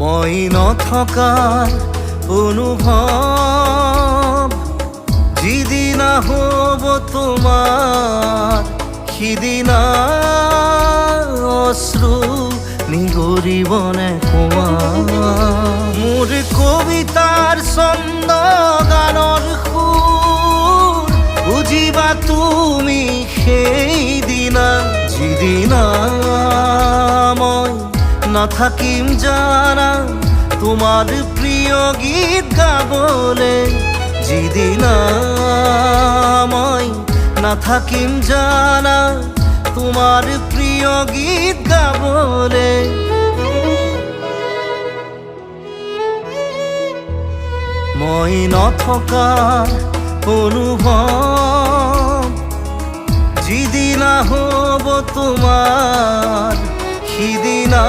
মই নথকাৰ অনুভৱ যিদিনা হ'ব তোমাৰ সিদিনা অশ্ৰু নিগৰিবনে কোৱা মোৰ কবিতাৰ ছন্দ গানৰ সুৰ বুজিবা তুমি সেইদিনা যিদিনা মই নাথাকিম জানা তোমার প্রিয় গীত গাবলে যিদিনা মই নাথাকিম জানা তোমার প্রিয় গীত গাবলে মই নথকাৰ অনুভৱ যিদিনা হ'ব তোমাৰ সিদিনা